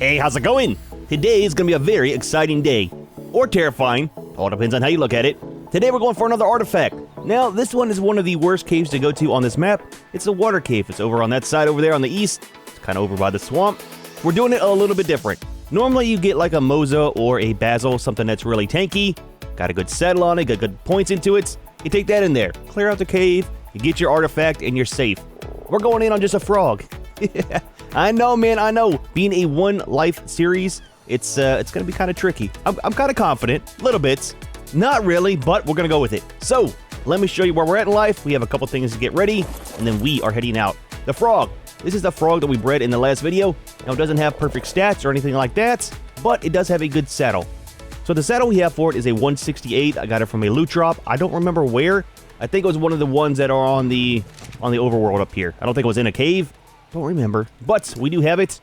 Hey, how's it going? Today is going to be a very exciting day. Or terrifying. All depends on how you look at it. Today we're going for another artifact. Now, this one is one of the worst caves to go to on this map. It's a water cave. It's over on that side over there on the east. It's kind of over by the swamp. We're doing it a little bit different. Normally you get like a Moza or a Basil, something that's really tanky. Got a good settle on it, got good points into it. You take that in there, clear out the cave, you get your artifact, and you're safe. We're going in on just a frog. I know, man, I know. Being a one life series, it's gonna be kind of tricky. I'm kind of confident, little bits. Not really, but we're gonna go with it. So, let me show you where we're at in life. We have a couple things to get ready, and then we are heading out. The frog. This is the frog that we bred in the last video. Now, it doesn't have perfect stats or anything like that, but it does have a good saddle. So the saddle we have for it is a 168. I got it from a loot drop. I don't remember where. I think it was one of the ones that are on the overworld up here. I don't think it was in a cave. Don't remember. But we do have it.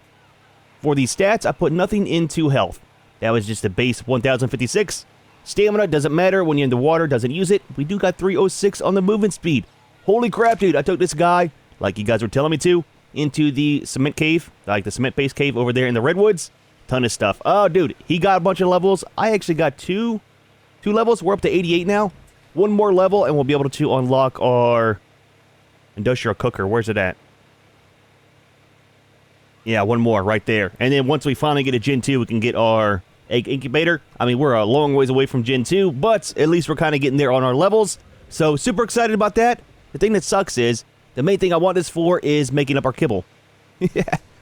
For the stats, I put nothing into health. That was just a base 1056. Stamina doesn't matter when you're in the water, doesn't use it. We do got 306 on the movement speed. Holy crap, dude. I took this guy, like you guys were telling me to, into the cement cave, like the cement-based cave over there in the redwoods. Ton of stuff. Oh, dude, he got a bunch of levels. I actually got two levels. We're up to 88 now. One more level, and we'll be able to unlock our industrial cooker. Where's it at? Yeah, one more right there. And then once we finally get a Gen 2, we can get our egg incubator. I mean, we're a long ways away from Gen 2, but at least we're kind of getting there on our levels. So, super excited about that. The thing that sucks is, the main thing I want this for is making up our kibble.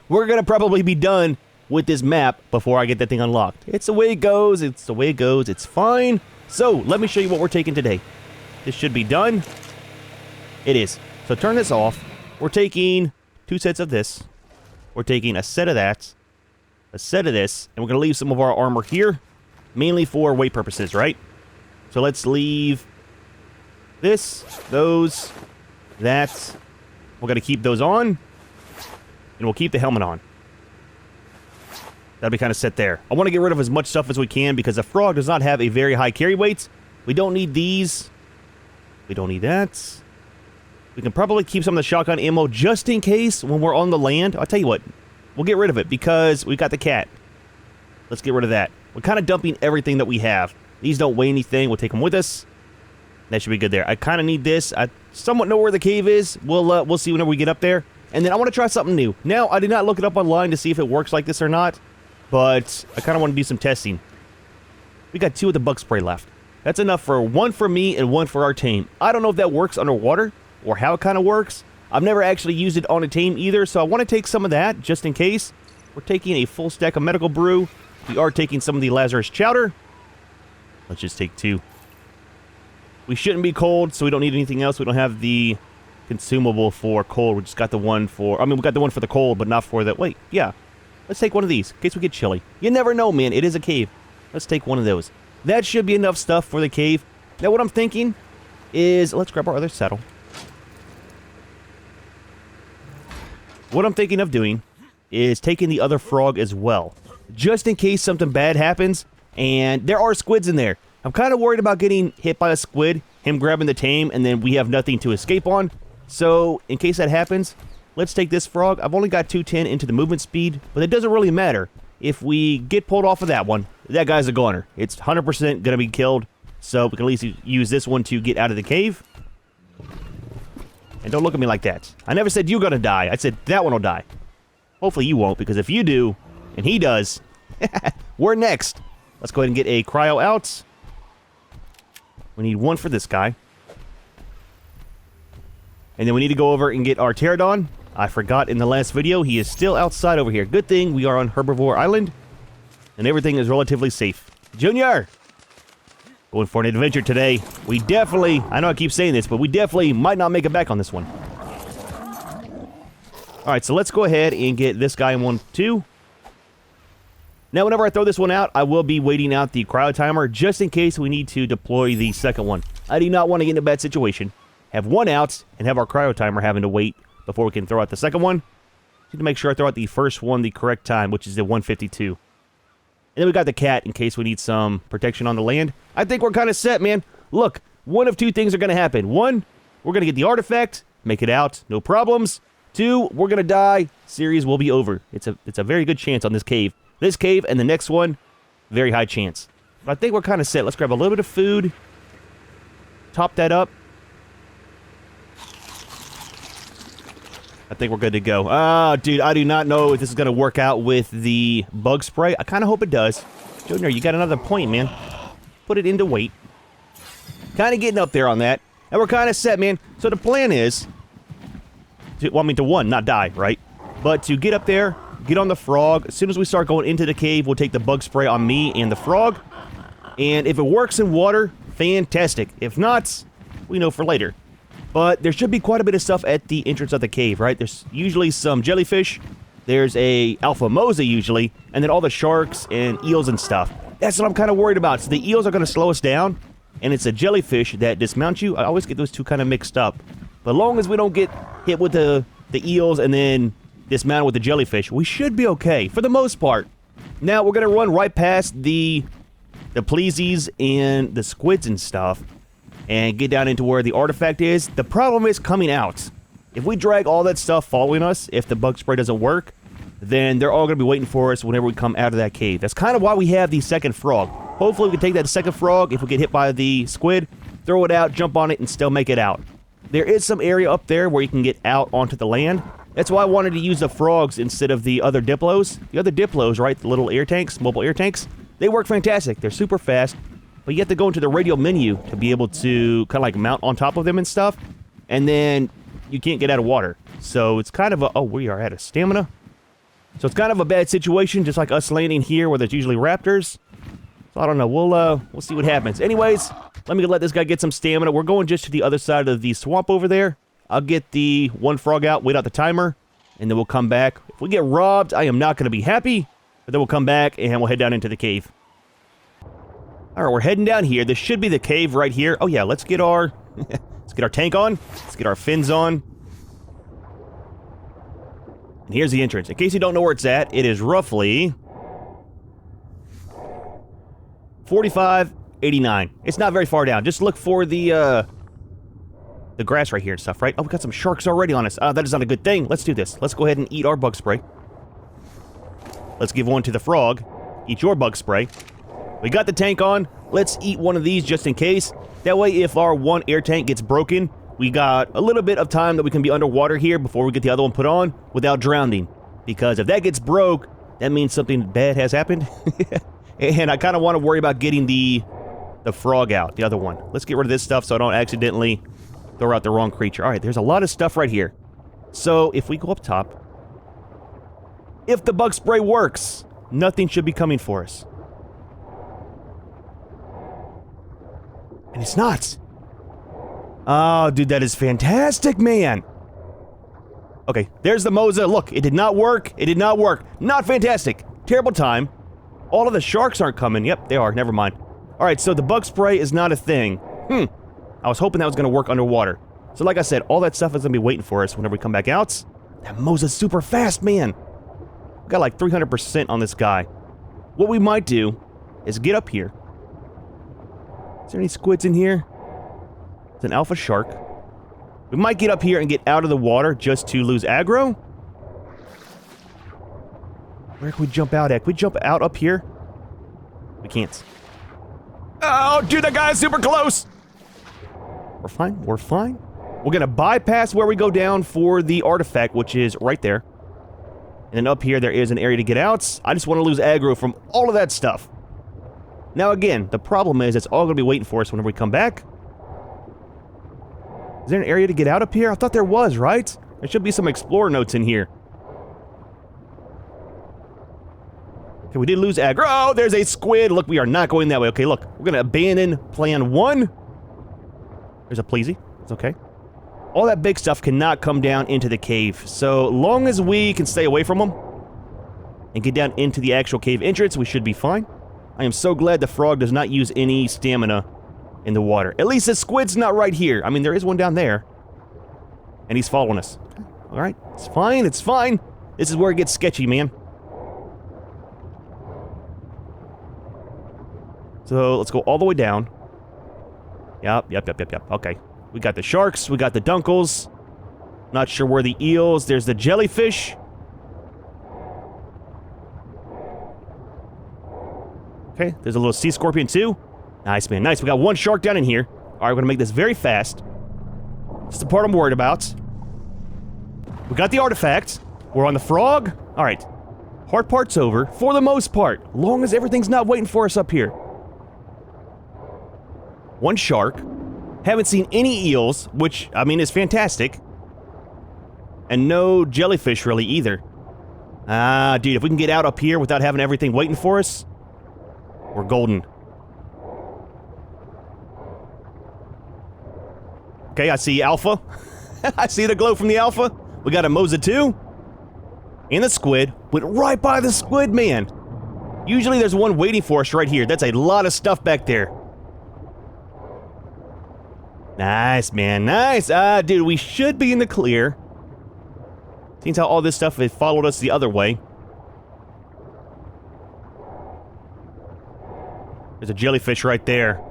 We're going to probably be done with this map before I get that thing unlocked. It's the way it goes. It's the way it goes. It's fine. So, let me show you what we're taking today. This should be done. It is. So, turn this off. We're taking 2 sets of this. We're taking a set of that, a set of this, and we're going to leave some of our armor here, mainly for weight purposes, right? So let's leave this, those, that. We're going to keep those on, and we'll keep the helmet on. That'll be kind of set there. I want to get rid of as much stuff as we can because the frog does not have a very high carry weight. We don't need these. We don't need that. We can probably keep some of the shotgun ammo just in case when we're on the land. I'll tell you what, we'll get rid of it because we've got the cat. Let's get rid of that. We're kind of dumping everything that we have. These don't weigh anything. We'll take them with us. That should be good there. I kind of need this. I somewhat know where the cave is. We'll see whenever we get up there. And then I want to try something new. Now, I did not look it up online to see if it works like this or not, but I kind of want to do some testing. We got 2 of the bug spray left. That's enough for 1 for me and 1 for our tame. I don't know if that works underwater or how it kind of works. I've never actually used it on a tame either, so I want to take some of that just in case. We're taking a full stack of medical brew. We are taking some of the Lazarus chowder. Let's just take 2. We shouldn't be cold, so we don't need anything else. We don't have the consumable for cold. We just got the one for... I mean, we got the one for the cold, but not for the... Wait, yeah. Let's take one of these in case we get chilly. You never know, man. It is a cave. Let's take one of those. That should be enough stuff for the cave. Now, what I'm thinking is... Let's grab our other saddle. What I'm thinking of doing is taking the other frog as well, just in case something bad happens, and there are squids in there. I'm kind of worried about getting hit by a squid, him grabbing the tame, and then we have nothing to escape on. So, in case that happens, let's take this frog. I've only got 210 into the movement speed, but it doesn't really matter. If we get pulled off of that one, that guy's a goner. It's 100% going to be killed, so we can at least use this one to get out of the cave. And don't look at me like that. I never said you're gonna die. I said that one will die. Hopefully you won't, because if you do, and he does, we're next. Let's go ahead and get a cryo out. We need 1 for this guy. And then we need to go over and get our pterodon. I forgot in the last video, he is still outside over here. Good thing we are on Herbivore Island, and everything is relatively safe. Junior! Going for an adventure today. We definitely, I know I keep saying this, but we definitely might not make it back on this one. Alright, so let's go ahead and get this guy in 1, 2. Now, whenever I throw this one out, I will be waiting out the cryo timer just in case we need to deploy the second one. I do not want to get in a bad situation. Have 1 out and have our cryo timer having to wait before we can throw out the second one. Need to make sure I throw out the first one the correct time, which is the 152. And then we got the cat in case we need some protection on the land. I think we're kind of set, man. Look, one of 2 things are going to happen. 1, we're going to get the artifact, make it out, no problems. 2, we're going to die, series will be over. It's a very good chance on this cave. This cave and the next one, very high chance. But I think we're kind of set. Let's grab a little bit of food. Top that up. I think we're good to go. Ah, dude, I do not know if this is going to work out with the bug spray. I kind of hope it does. Junior, you got another point, man. Put it into weight. Kind of getting up there on that. And we're kind of set, man. So the plan is, to one, not die, right? But to get up there, get on the frog. As soon as we start going into the cave, we'll take the bug spray on me and the frog. And if it works in water, fantastic. If not, we know for later. But there should be quite a bit of stuff at the entrance of the cave, right? There's usually some jellyfish. There's a alpha mosa usually. And then all the sharks and eels and stuff. That's what I'm kind of worried about. So the eels are going to slow us down. And it's a jellyfish that dismounts you. I always get those two kind of mixed up. But as long as we don't get hit with the eels and then dismount with the jellyfish, we should be okay for the most part. Now we're going to run right past the pleesies and the squids and stuff. And get down into where the artifact is. The problem is coming out. If we drag all that stuff following us, if the bug spray doesn't work, then they're all going to be waiting for us whenever we come out of that cave. That's kind of why we have the second frog. Hopefully we can take that second frog. If we get hit by the squid, throw it out, jump on it, and still make it out. There is some area up there where you can get out onto the land. That's why I wanted to use the frogs instead of the other Diplos. The other Diplos, right, the little air tanks, mobile air tanks, they work fantastic. They're super fast. But you have to go into the radio menu to be able to kind of like mount on top of them and stuff. And then you can't get out of water. So it's kind of a... Oh, we are out of stamina. So it's kind of a bad situation, just like us landing here where there's usually raptors. So I don't know. We'll see what happens. Anyways, let this guy get some stamina. We're going just to the other side of the swamp over there. I'll get the one frog out, wait out the timer, and then we'll come back. If we get robbed, I am not going to be happy. But then we'll come back and we'll head down into the cave. Alright, we're heading down here. This should be the cave right here. Oh yeah, let's get our tank on. Let's get our fins on. And here's the entrance. In case you don't know where it's at, it is roughly 45.89. It's not very far down. Just look for the grass right here and stuff, right? Oh, we got some sharks already on us. That is not a good thing. Let's do this. Let's go ahead and eat our bug spray. Let's give one to the frog. Eat your bug spray. We got the tank on. Let's eat one of these just in case. That way, if our one air tank gets broken, we got a little bit of time that we can be underwater here before we get the other one put on without drowning. Because if that gets broke, that means something bad has happened. And I kind of want to worry about getting the frog out, the other one. Let's get rid of this stuff so I don't accidentally throw out the wrong creature. All right, there's a lot of stuff right here. So if we go up top, if the bug spray works, nothing should be coming for us. And it's not. Oh, dude, that is fantastic, man. Okay, there's the Mosa. Look, it did not work. It did not work. Not fantastic. Terrible time. All of the sharks aren't coming. Yep, they are. Never mind. All right, so the bug spray is not a thing. I was hoping that was going to work underwater. So like I said, all that stuff is going to be waiting for us whenever we come back out. That Mosa's super fast, man. We got like 300% on this guy. What we might do is get up here. Is there any squids in here? It's an alpha shark. We might get up here and get out of the water just to lose aggro. Where can we jump out at? Can we jump out up here? We can't. Oh, dude, that guy is super close. We're fine. We're fine. We're going to bypass where we go down for the artifact, which is right there. And then up here, there is an area to get out. I just want to lose aggro from all of that stuff. Now, again, the problem is it's all going to be waiting for us whenever we come back. Is there an area to get out up here? I thought there was, right? There should be some explorer notes in here. Okay, we did lose aggro. Oh, there's a squid. Look, we are not going that way. Okay, look. We're going to abandon plan 1. There's a pleasy. It's okay. All that big stuff cannot come down into the cave. So long as we can stay away from them and get down into the actual cave entrance, we should be fine. I am so glad the frog does not use any stamina in the water. At least the squid's not right here. I mean, there is one down there. And he's following us. All right. It's fine. It's fine. This is where it gets sketchy, man. So let's go all the way down. Yep. Okay. We got the sharks. We got the dunkles. Not sure where the eels. There's the jellyfish. Okay, there's a little sea scorpion too. Nice, man, nice. We got one shark down in here. All right, we're gonna make this very fast. This is the part I'm worried about. We got the artifact. We're on the frog. All right, hard part's over for the most part, long as everything's not waiting for us up here. One shark. Haven't seen any eels, which, I mean, is fantastic. And no jellyfish, really, either. Ah, dude, if we can get out up here without having everything waiting for us, we're golden. Okay, I see Alpha. I see the glow from the Alpha. We got a Mosa 2. And the squid. Went right by the squid, man. Usually there's one waiting for us right here. That's a lot of stuff back there. Nice, man, nice. Dude, we should be in the clear. Seems how all this stuff has followed us the other way. There's a jellyfish right there.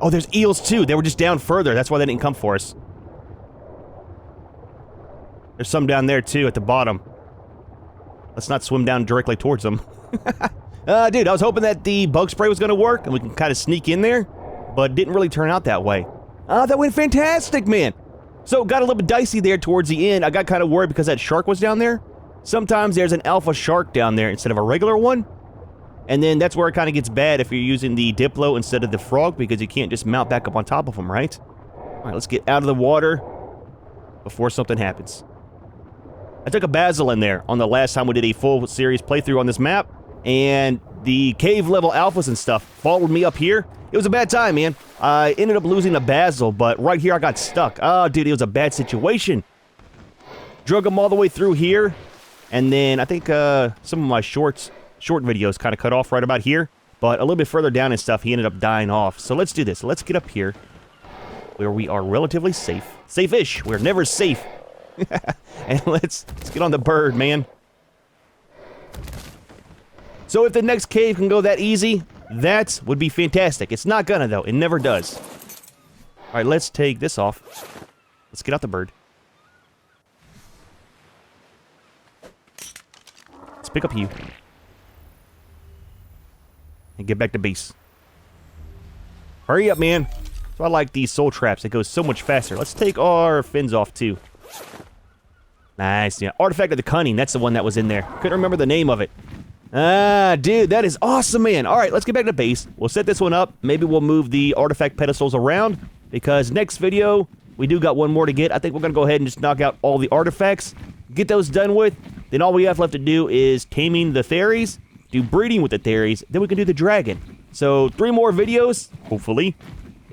Oh, there's eels too. They were just down further. That's why they didn't come for us. There's some down there too at the bottom. Let's not swim down directly towards them. Dude, I was hoping that the bug spray was going to work and we can kind of sneak in there, but it didn't really turn out that way. That went fantastic, man. So, got a little bit dicey there towards the end. I got kind of worried because that shark was down there. Sometimes there's an alpha shark down there instead of a regular one. And then that's where it kind of gets bad if you're using the Diplo instead of the frog, because you can't just mount back up on top of them, right? Alright, let's get out of the water before something happens. I took a basil in there on the last time we did a full series playthrough on this map, and the cave level alphas and stuff followed me up here. It was a bad time, man. I ended up losing a basil, but right here I got stuck. Oh, dude, it was a bad situation. Drug him all the way through here, and then I think some of my short videos kind of cut off right about here, but a little bit further down and stuff, he ended up dying off. So let's do this. Let's get up here where we are relatively safe. Safe-ish. We're never safe. And let's get on the bird, man. So if the next cave can go that easy, that would be fantastic. It's not gonna, though. It never does. Alright, let's take this off. Let's get out the bird. Let's pick up you. And get back to base. Hurry up, man. So I like these soul traps. It goes so much faster. Let's take our fins off, too. Nice, yeah. Artifact of the Cunning. That's the one that was in there. Couldn't remember the name of it. Ah, dude, that is awesome, man. All right, let's get back to base. We'll set this one up. Maybe we'll move the artifact pedestals around, because next video, we do got one more to get. I think we're going to go ahead and just knock out all the artifacts, get those done with. Then all we have left to do is taming the fairies, do breeding with the fairies, then we can do the dragon. So 3 more videos, hopefully,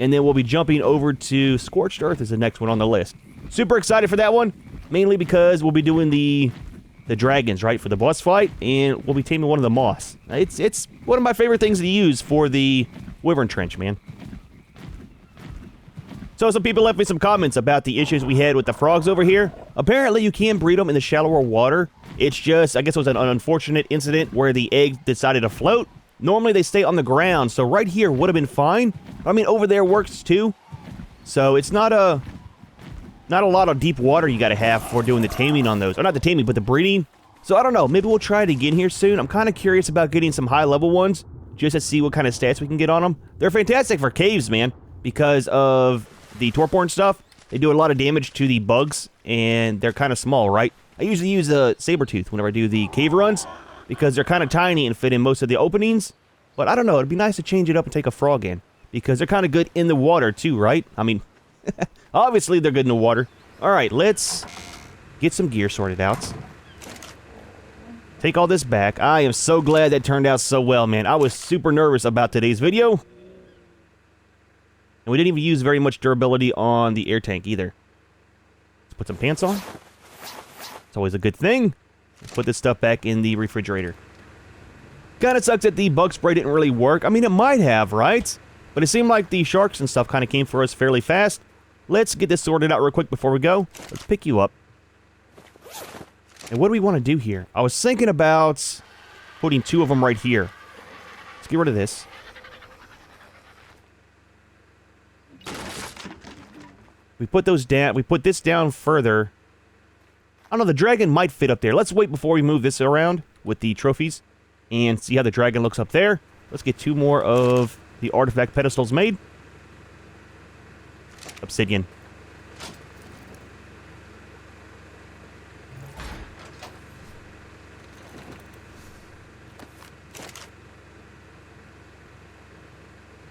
and then we'll be jumping over to Scorched Earth as the next one on the list. Super excited for that one, mainly because we'll be doing the dragons, right, for the boss fight, and we'll be taming one of the moss. It's one of my favorite things to use for the Wyvern Trench, man. So some people left me some comments about the issues we had with the frogs over here. Apparently you can breed them in the shallower water. It's just, I guess it was an unfortunate incident where the eggs decided to float. Normally they stay on the ground, so right here would have been fine. I mean, over there works too. So it's not a lot of deep water you gotta have for doing the taming on those. Or not the taming, but the breeding. So I don't know, maybe we'll try it again here soon. I'm kind of curious about getting some high level ones, just to see what kind of stats we can get on them. They're fantastic for caves, man, because of the Torpor and stuff. They do a lot of damage to the bugs, and they're kind of small, right? I usually use a Sabertooth whenever I do the cave runs, because they're kind of tiny and fit in most of the openings. But I don't know, it'd be nice to change it up and take a frog in, because they're kind of good in the water too, right? I mean, obviously they're good in the water. Alright, let's get some gear sorted out. Take all this back. I am so glad that turned out so well, man. I was super nervous about today's video. And we didn't even use very much durability on the air tank either. Let's put some pants on. It's always a good thing. Let's put this stuff back in the refrigerator. Kinda sucks that the bug spray didn't really work. I mean, it might have, right? But it seemed like the sharks and stuff kind of came for us fairly fast. Let's get this sorted out real quick before we go. Let's pick you up. And what do we want to do here? I was thinking about putting 2 of them right here. Let's get rid of this. We put those down. We put this down further. I don't know, the dragon might fit up there. Let's wait before we move this around with the trophies and see how the dragon looks up there. Let's get 2 more of the artifact pedestals made. Obsidian.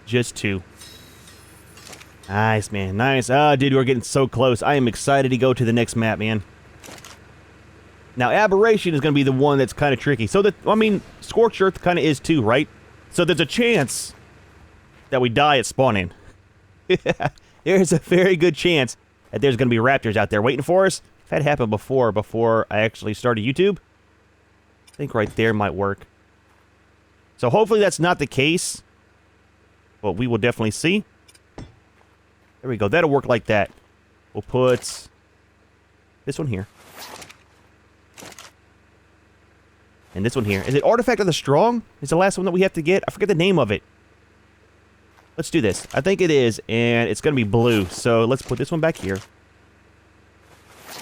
Just 2. Nice, man. Nice. Ah, dude, we're getting so close. I am excited to go to the next map, man. Now, Aberration is going to be the one that's kind of tricky. So, I mean, Scorched Earth kind of is too, right? So, there's a chance that we die at spawning. There's a very good chance that there's going to be raptors out there waiting for us. That happened before I actually started YouTube. I think right there might work. So, hopefully that's not the case. But we will definitely see. There we go. That'll work like that. We'll put this one here. And this one here. Is it Artifact of the Strong? Is the last one that we have to get? I forget the name of it. Let's do this. I think it is, and it's going to be blue. So let's put this one back here.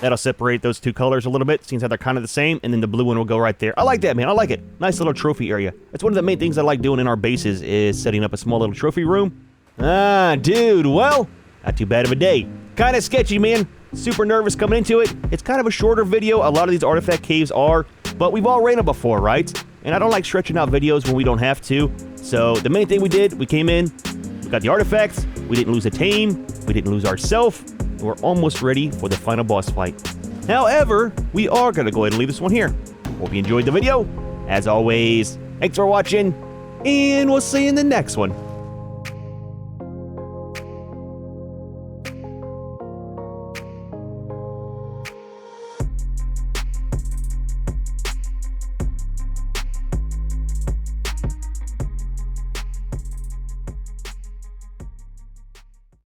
That'll separate those 2 colors a little bit. Seems how they're kind of the same, and then the blue one will go right there. I like that, man. I like it. Nice little trophy area. That's one of the main things I like doing in our bases is setting up a small little trophy room. Ah, dude. Well, not too bad of a day. Kind of sketchy, man. Super nervous coming into it. It's kind of a shorter video. A lot of these artifact caves are, but we've all ran them before, right? And I don't like stretching out videos when we don't have to. So the main thing we did, we came in, we got the artifacts, we didn't lose a tame, we didn't lose ourselves, and we're almost ready for the final boss fight. However, we are going to go ahead and leave this one here. Hope you enjoyed the video. As always, thanks for watching, and we'll see you in the next one.